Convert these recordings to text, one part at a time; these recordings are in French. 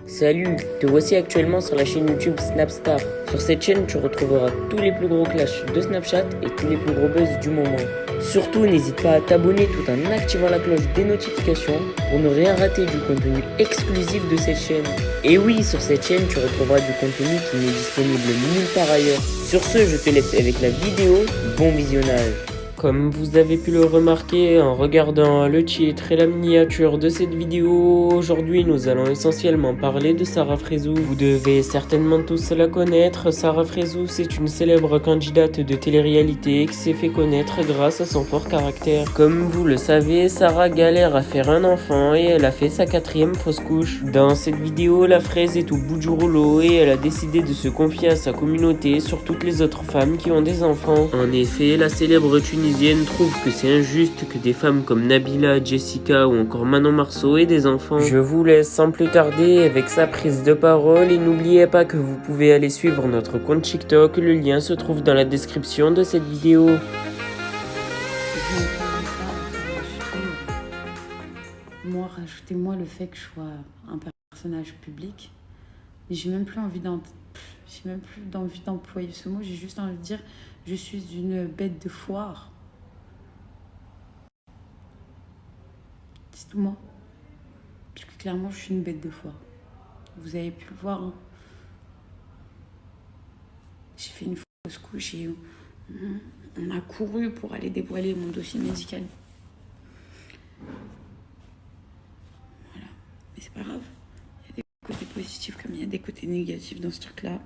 Salut, te voici actuellement sur la chaîne YouTube Snapstar. Sur cette chaîne, tu retrouveras tous les plus gros clashs de Snapchat et tous les plus gros buzz du moment. Surtout, n'hésite pas à t'abonner tout en activant la cloche des notifications pour ne rien rater du contenu exclusif de cette chaîne. Et oui, sur cette chaîne, tu retrouveras du contenu qui n'est disponible nulle part ailleurs. Sur ce, je te laisse avec la vidéo. Bon visionnage. Comme vous avez pu le remarquer en regardant le titre et la miniature de cette vidéo, aujourd'hui nous allons essentiellement parler de Sarah Frézou. Vous devez certainement tous la connaître. Sarah Frézou, c'est une célèbre candidate de télé-réalité qui s'est fait connaître grâce à son fort caractère. Comme vous le savez, Sarah galère à faire un enfant et elle a fait sa 4e fausse couche. Dans cette vidéo, la fraise est au bout du rouleau et elle a décidé de se confier à sa communauté sur toutes les autres femmes qui ont des enfants. En effet, la célèbre Tunisienne trouve que c'est injuste que des femmes comme Nabila, Jessica ou encore Manon Marceau aient des enfants. Je vous laisse sans plus tarder avec sa prise de parole et n'oubliez pas que vous pouvez aller suivre notre compte TikTok, le lien se trouve dans la description de cette vidéo. Moi, rajoutez-moi le fait que je sois un personnage public, mais j'ai même plus envie d'employer ce mot, j'ai juste envie de dire je suis une bête de foire. Dites-moi. Parce que clairement, je suis une bête de foire. Vous avez pu le voir. Hein. J'ai fait une fausse couche et on a couru pour aller dévoiler mon dossier médical. Voilà. Mais c'est pas grave. Il y a des côtés positifs comme il y a des côtés négatifs dans ce truc-là.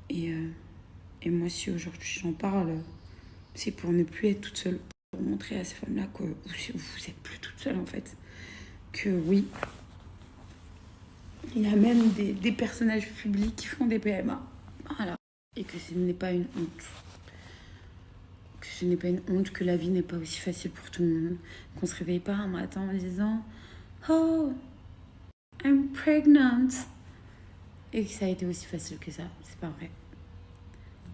Et moi, si aujourd'hui j'en parle, c'est pour ne plus être toute seule. Pour montrer à ces femmes-là que vous n'êtes plus toute seule en fait. Que oui, il y a même des personnages publics qui font des PMA. Voilà. Et que ce n'est pas une honte. Que ce n'est pas une honte, que la vie n'est pas aussi facile pour tout le monde. Qu'on se réveille pas un matin en disant « Oh, I'm pregnant !» Et que ça a été aussi facile que ça. C'est pas vrai.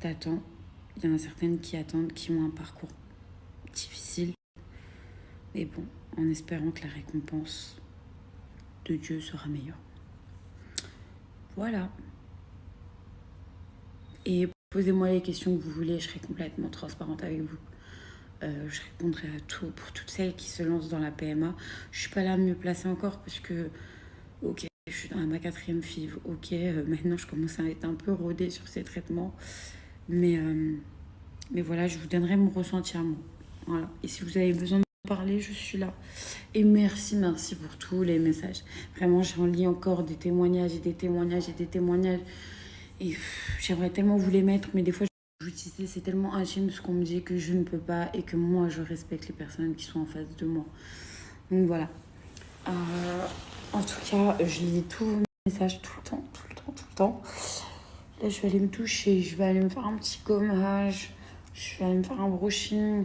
T'attends. Il y en a certaines qui attendent, qui ont un parcours difficile. Mais bon, en espérant que la récompense de Dieu sera meilleure. Voilà. Et posez-moi les questions que vous voulez, je serai complètement transparente avec vous. Je répondrai à tout pour toutes celles qui se lancent dans la PMA. Je suis pas là à me placer encore parce que, ok, je suis dans ma 4e FIV. Ok, maintenant je commence à être un peu rodée sur ces traitements. Mais voilà, je vous donnerai mon ressenti à moi. Voilà. Et si vous avez besoin de parler, je suis là. Et merci pour tous les messages. Vraiment, j'en lis encore des témoignages et des témoignages et des témoignages. Et j'aimerais tellement vous les mettre, mais des fois, je vous disais, c'est tellement intime ce qu'on me dit que je ne peux pas et que moi, je respecte les personnes qui sont en face de moi. Donc voilà. En tout cas, je lis tous vos messages tout le temps. Là, je vais aller me toucher, je vais aller me faire un petit gommage, je vais aller me faire un brushing.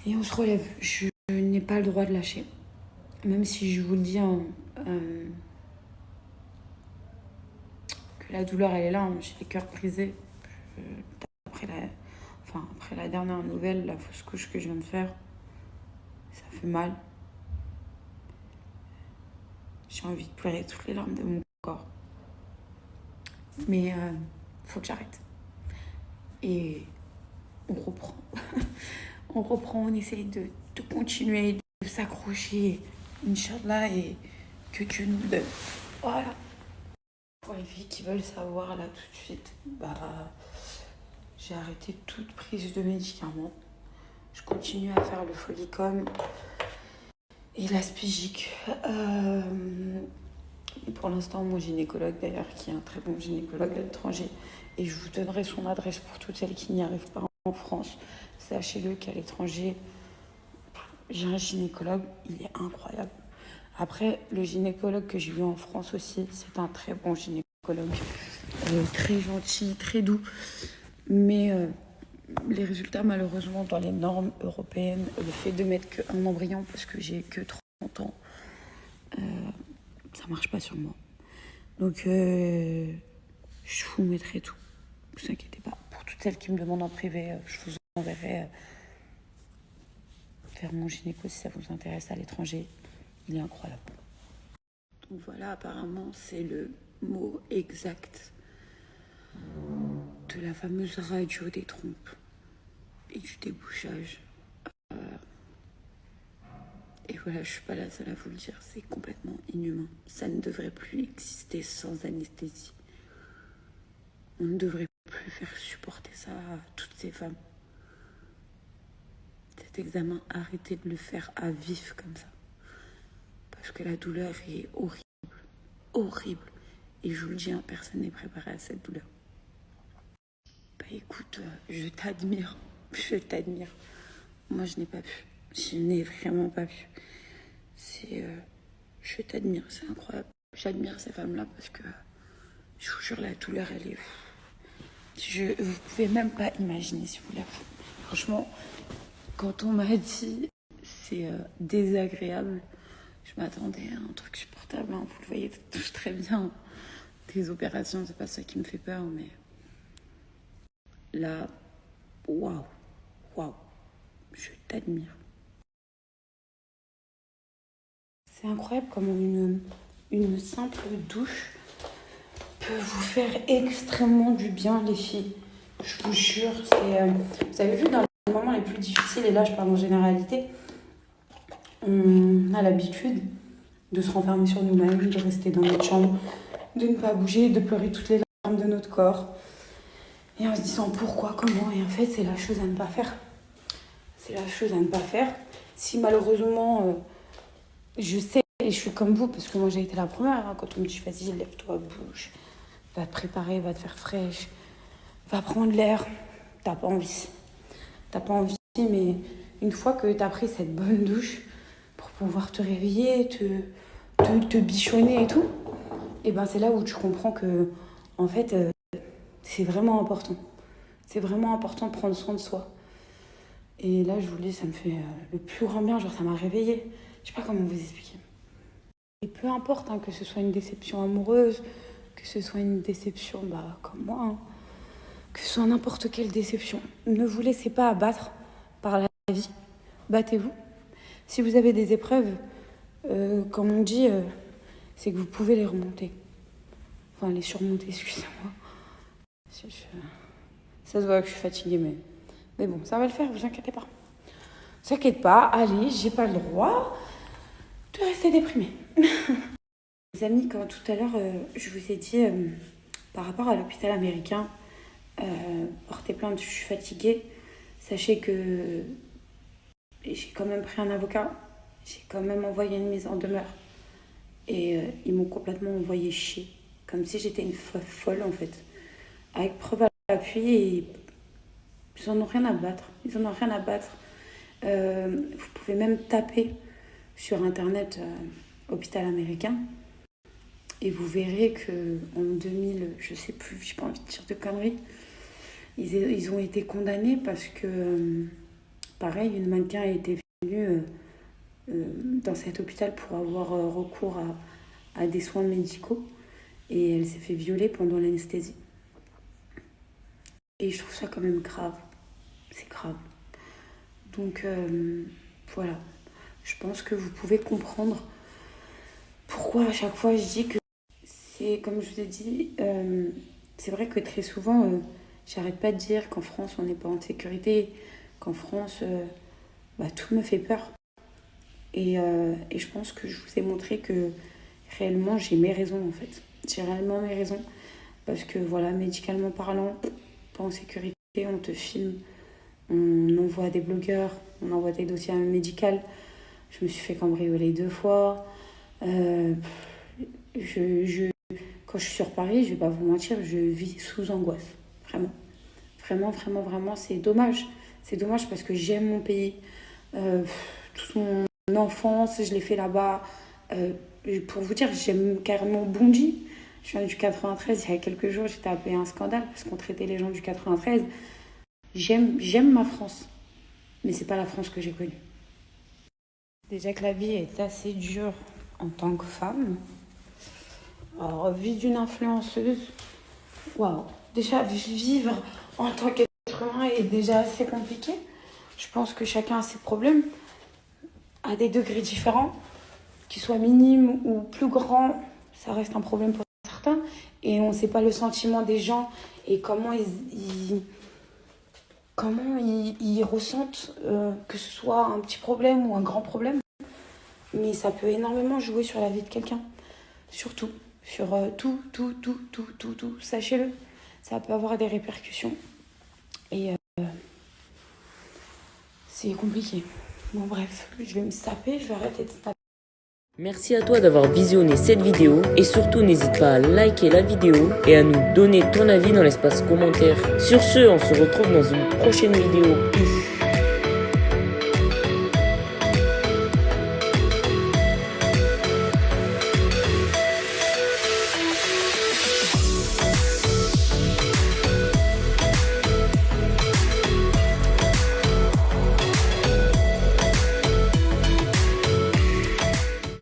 Et on se relève. Je n'ai pas le droit de lâcher. Même si je vous le dis, que la douleur, elle est là. Hein. J'ai les cœurs brisés. Après la dernière nouvelle, la fausse couche que je viens de faire, ça fait mal. J'ai envie de pleurer toutes les larmes de mon corps. Mais faut que j'arrête. Et on reprend. On essaye de continuer, de s'accrocher, Inch'Allah, et que Dieu nous donne. Voilà. Pour les filles qui veulent savoir là tout de suite, j'ai arrêté toute prise de médicaments. Je continue à faire le Folicom et l'aspigique. Et pour l'instant, mon gynécologue d'ailleurs, qui est un très bon gynécologue à l'étranger, et je vous donnerai son adresse pour toutes celles qui n'y arrivent pas en France. Sachez-le qu'à l'étranger, j'ai un gynécologue, il est incroyable. Après, le gynécologue que j'ai eu en France aussi, c'est un très bon gynécologue. Très gentil, très doux. Mais les résultats, malheureusement, dans les normes européennes, le fait de mettre qu'un embryon, parce que j'ai que 30 ans, ça marche pas sur moi. Donc, je vous mettrai tout. Ne vous inquiétez pas. Pour toutes celles qui me demandent en privé, je vous enverrai faire mon gynéco si ça vous intéresse à l'étranger. Il est incroyable. Donc voilà, apparemment, c'est le mot exact de la fameuse radio des trompes et du débouchage. Et voilà, je suis pas la seule à vous le dire, c'est complètement inhumain. Ça ne devrait plus exister sans anesthésie. On ne devrait plus faire supporter ça à toutes ces femmes. Cet examen, arrêtez de le faire à vif comme ça. Parce que la douleur est horrible. Horrible. Et je vous le dis, personne n'est préparé à cette douleur. Bah écoute, je t'admire. Je t'admire. Moi, je n'ai pas pu. Je n'ai vraiment pas pu. Je t'admire, c'est incroyable. J'admire ces femmes-là parce que, je vous jure, la douleur, elle est... Vous pouvez même pas imaginer si vous la faites. Franchement, quand on m'a dit c'est désagréable, je m'attendais à un truc supportable. Hein. Vous le voyez tous très bien. Des opérations, c'est pas ça qui me fait peur, mais là, waouh, je t'admire. C'est incroyable comment une simple douche peut vous faire extrêmement du bien, les filles. Je vous jure, vous avez vu, dans les moments les plus difficiles, et là je parle en généralité, on a l'habitude de se renfermer sur nous-mêmes, de rester dans notre chambre, de ne pas bouger, de pleurer toutes les larmes de notre corps. Et en se disant pourquoi, comment, et en fait c'est la chose à ne pas faire. C'est la chose à ne pas faire. Si malheureusement, je sais, et je suis comme vous, parce que moi j'ai été la première, hein, quand on me dit vas-y, lève-toi, bouge, va te préparer, va te faire fraîche, va prendre l'air, t'as pas envie. T'as pas envie, mais une fois que t'as pris cette bonne douche, pour pouvoir te réveiller, te bichonner et tout, et ben c'est là où tu comprends que, en fait, c'est vraiment important. C'est vraiment important de prendre soin de soi. Et là, je vous le dis, ça me fait le plus grand bien, genre ça m'a réveillée. Je sais pas comment vous expliquer. Et peu importe, hein, que ce soit une déception amoureuse, que ce soit une déception, comme moi, hein, que ce soit n'importe quelle déception, ne vous laissez pas abattre par la vie. Battez-vous. Si vous avez des épreuves, comme on dit, c'est que vous pouvez les remonter. Enfin, les surmonter, excusez-moi. Ça se voit que je suis fatiguée, mais bon, ça va le faire, vous inquiétez pas. Ne vous inquiétez pas, allez, j'ai pas le droit de rester déprimée. Les amis, comme tout à l'heure, je vous ai dit, par rapport à l'hôpital américain, portez plainte, je suis fatiguée. Sachez que j'ai quand même pris un avocat, j'ai quand même envoyé une mise en demeure. Et ils m'ont complètement envoyé chier, comme si j'étais une folle en fait. Avec preuve à l'appui, et ils en ont rien à battre. Vous pouvez même taper sur internet hôpital américain et vous verrez que en 2000, je sais plus, j'ai pas envie de dire de conneries, ils ont été condamnés parce que pareil, une mannequin a été venue dans cet hôpital pour avoir recours à des soins médicaux et elle s'est fait violer pendant l'anesthésie. Et je trouve ça quand même grave. C'est grave. Donc voilà. Je pense que vous pouvez comprendre pourquoi à chaque fois je dis que c'est, comme je vous ai dit, c'est vrai que très souvent, j'arrête pas de dire qu'en France on n'est pas en sécurité, qu'en France tout me fait peur. Et je pense que je vous ai montré que réellement j'ai mes raisons en fait. J'ai réellement mes raisons. Parce que voilà, médicalement parlant, pas en sécurité, on te filme, on envoie des blogueurs, on envoie des dossiers médicaux. Je me suis fait cambrioler 2 fois. Quand je suis sur Paris, je vais pas vous mentir, je vis sous angoisse. Vraiment. Vraiment, c'est dommage. C'est dommage parce que j'aime mon pays. Toute mon enfance, je l'ai fait là-bas. Pour vous dire, j'aime carrément Bondy. Je viens du 93, il y a quelques jours, j'étais appelée à un scandale parce qu'on traitait les gens du 93. J'aime ma France, mais c'est pas la France que j'ai connue. Déjà que la vie est assez dure en tant que femme. Alors, vie d'une influenceuse, waouh. Déjà, vivre en tant qu'être humain est déjà assez compliqué. Je pense que chacun a ses problèmes, à des degrés différents. qu'il soit minime ou plus grand, ça reste un problème pour certains. Et on ne sait pas le sentiment des gens et comment ils ressentent que ce soit un petit problème ou un grand problème. Mais ça peut énormément jouer sur la vie de quelqu'un. Surtout, sur tout. Sachez-le, ça peut avoir des répercussions. Et c'est compliqué. Bon bref, je vais me taper, je vais arrêter de taper. Merci à toi d'avoir visionné cette vidéo et surtout n'hésite pas à liker la vidéo et à nous donner ton avis dans l'espace commentaire. Sur ce, on se retrouve dans une prochaine vidéo. Peace.